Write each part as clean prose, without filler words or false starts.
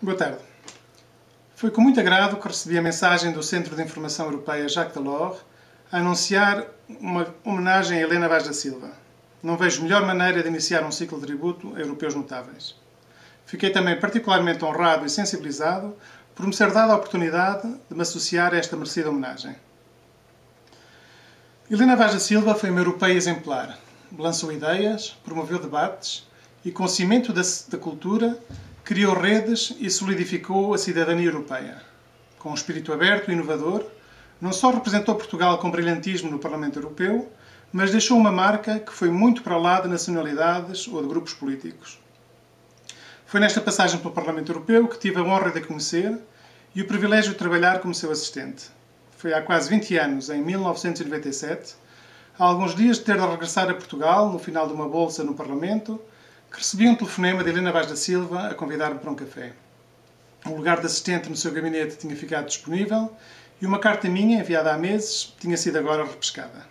Boa tarde. Foi com muito agrado que recebi a mensagem do Centro de Informação Europeia Jacques Delors a anunciar uma homenagem a Helena Vaz da Silva. Não vejo melhor maneira de iniciar um ciclo de tributo a europeus notáveis. Fiquei também particularmente honrado e sensibilizado por me ser dada a oportunidade de me associar a esta merecida homenagem. Helena Vaz da Silva foi uma europeia exemplar. Lançou ideias, promoveu debates e, com o cimento da cultura, criou redes e solidificou a cidadania europeia. Com um espírito aberto e inovador, não só representou Portugal com brilhantismo no Parlamento Europeu, mas deixou uma marca que foi muito para lá de nacionalidades ou de grupos políticos. Foi nesta passagem pelo Parlamento Europeu que tive a honra de a conhecer e o privilégio de trabalhar como seu assistente. Foi há quase 20 anos, em 1997, há alguns dias de ter de regressar a Portugal, no final de uma bolsa no Parlamento, que recebi um telefonema de Helena Vaz da Silva a convidar-me para um café. Um lugar de assistente no seu gabinete tinha ficado disponível e uma carta minha, enviada há meses, tinha sido agora repescada.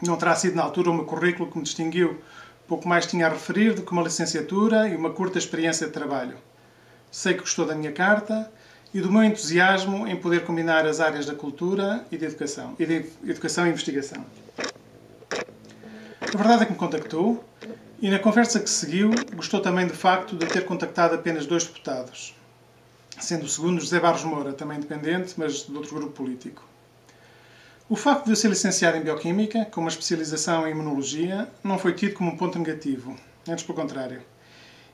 Não terá sido na altura o meu currículo que me distinguiu, pouco mais tinha a referir do que uma licenciatura e uma curta experiência de trabalho. Sei que gostou da minha carta e do meu entusiasmo em poder combinar as áreas da cultura e de educação e investigação. A verdade é que me contactou e na conversa que seguiu gostou também do facto de ter contactado apenas 2 deputados, sendo o segundo José Barros Moura, também independente, mas de outro grupo político. O facto de eu ser licenciado em Bioquímica, com uma especialização em Imunologia, não foi tido como um ponto negativo, antes pelo contrário.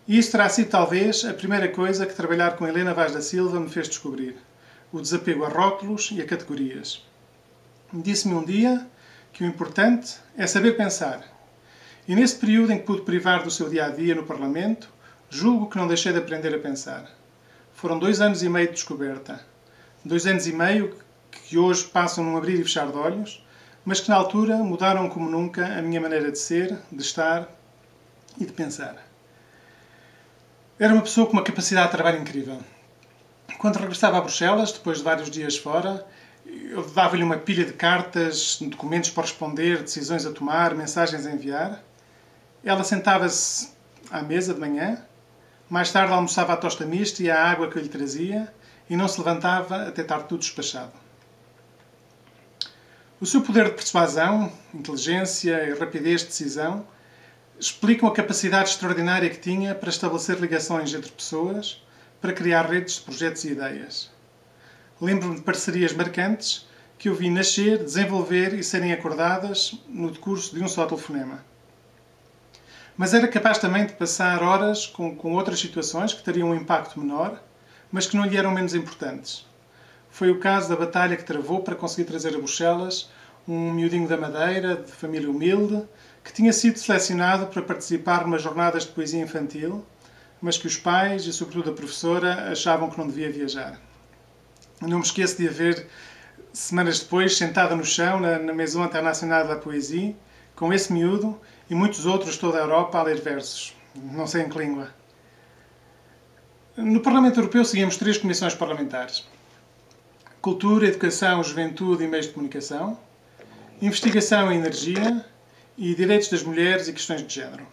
E isso terá sido talvez a primeira coisa que trabalhar com Helena Vaz da Silva me fez descobrir, o desapego a rótulos e a categorias. Disse-me um dia que o importante é saber pensar. E nesse período em que pude privar do seu dia-a-dia no Parlamento, julgo que não deixei de aprender a pensar. Foram 2 anos e meio de descoberta. 2 anos e meio que hoje passam num abrir e fechar de olhos, mas que na altura mudaram como nunca a minha maneira de ser, de estar e de pensar. Era uma pessoa com uma capacidade de trabalho incrível. Quando regressava a Bruxelas, depois de vários dias fora, eu dava-lhe uma pilha de cartas, documentos para responder, decisões a tomar, mensagens a enviar. Ela sentava-se à mesa de manhã, mais tarde almoçava a tosta mista e a água que eu lhe trazia e não se levantava até estar tudo despachado. O seu poder de persuasão, inteligência e rapidez de decisão explicam a capacidade extraordinária que tinha para estabelecer ligações entre pessoas, para criar redes de projetos e ideias. Lembro-me de parcerias marcantes que eu vi nascer, desenvolver e serem acordadas no decurso de um só telefonema. Mas era capaz também de passar horas com outras situações que teriam um impacto menor, mas que não lhe eram menos importantes. Foi o caso da batalha que travou para conseguir trazer a Bruxelas um miudinho da Madeira, de família humilde, que tinha sido selecionado para participar numas jornadas de poesia infantil, mas que os pais e sobretudo a professora achavam que não devia viajar. Não me esqueço de a ver, semanas depois, sentada no chão na Maison Internationale de la Poésie, com esse miúdo e muitos outros de toda a Europa a ler versos, não sei em que língua. No Parlamento Europeu seguimos 3 comissões parlamentares: Cultura, Educação, Juventude e Meios de Comunicação, Investigação e Energia e Direitos das Mulheres e Questões de Género.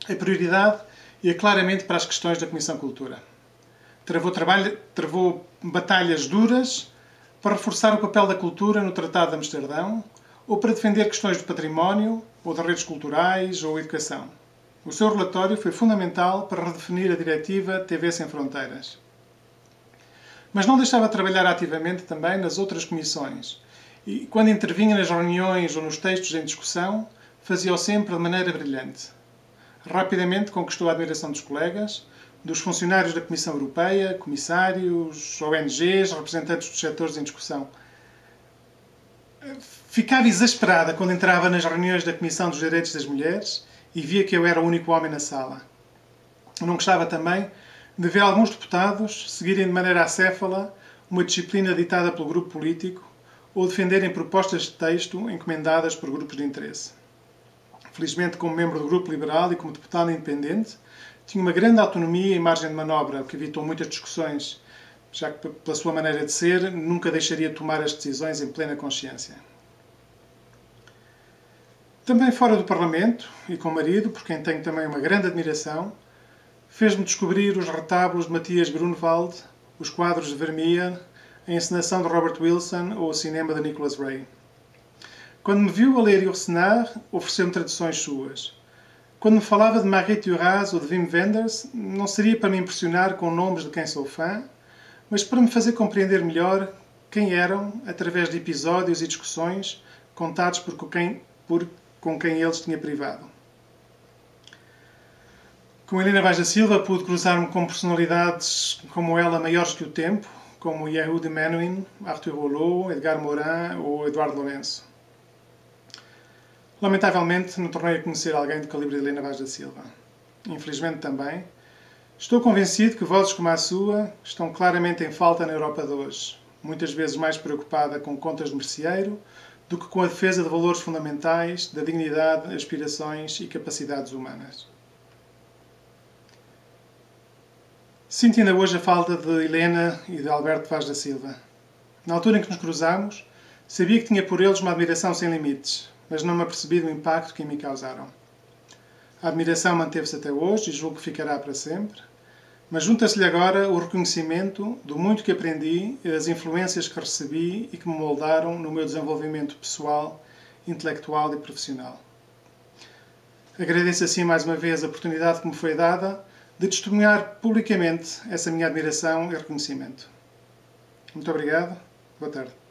A prioridade é claramente para as questões da Comissão Cultura. Travou batalhas duras para reforçar o papel da cultura no Tratado de Amsterdão ou para defender questões de património ou de redes culturais ou educação. O seu relatório foi fundamental para redefinir a diretiva TV Sem Fronteiras. Mas não deixava de trabalhar ativamente também nas outras comissões e, quando intervinha nas reuniões ou nos textos em discussão, fazia-o sempre de maneira brilhante. Rapidamente conquistou a admiração dos colegas, dos funcionários da Comissão Europeia, comissários, ONGs, representantes dos setores em discussão. Ficava exasperada quando entrava nas reuniões da Comissão dos Direitos das Mulheres e via que eu era o único homem na sala. Não gostava também de ver alguns deputados seguirem de maneira acéfala uma disciplina ditada pelo grupo político ou defenderem propostas de texto encomendadas por grupos de interesse. Felizmente, como membro do Grupo Liberal e como deputado independente, tinha uma grande autonomia e margem de manobra, o que evitou muitas discussões, já que, pela sua maneira de ser, nunca deixaria de tomar as decisões em plena consciência. Também fora do Parlamento, e com o marido, por quem tenho também uma grande admiração, fez-me descobrir os retábulos de Matias Grunewald, os quadros de Vermeer, a encenação de Robert Wilson ou o cinema de Nicholas Ray. Quando me viu a ler Yourcenar, ofereceu-me traduções suas. Quando me falava de Marie Duras ou de Wim Wenders, não seria para me impressionar com nomes de quem sou fã, mas para me fazer compreender melhor quem eram através de episódios e discussões contados com quem eles tinha privado. Com Helena Vaz da Silva pude cruzar-me com personalidades como ela maiores que o tempo, como Yehudi Menuhin, Arthur Rouleau, Edgar Morin ou Eduardo Lourenço. Lamentavelmente, não tornei a conhecer alguém do calibre de Helena Vaz da Silva. Infelizmente também. Estou convencido que vozes como a sua estão claramente em falta na Europa de hoje, muitas vezes mais preocupada com contas de merceeiro do que com a defesa de valores fundamentais, da dignidade, aspirações e capacidades humanas. Sinto ainda hoje a falta de Helena e de Alberto Vaz da Silva. Na altura em que nos cruzámos, sabia que tinha por eles uma admiração sem limites, mas não me apercebi do impacto que em mim causaram. A admiração manteve-se até hoje e julgo que ficará para sempre, mas junta-se-lhe agora o reconhecimento do muito que aprendi e das influências que recebi e que me moldaram no meu desenvolvimento pessoal, intelectual e profissional. Agradeço assim mais uma vez a oportunidade que me foi dada de testemunhar publicamente essa minha admiração e reconhecimento. Muito obrigado. Boa tarde.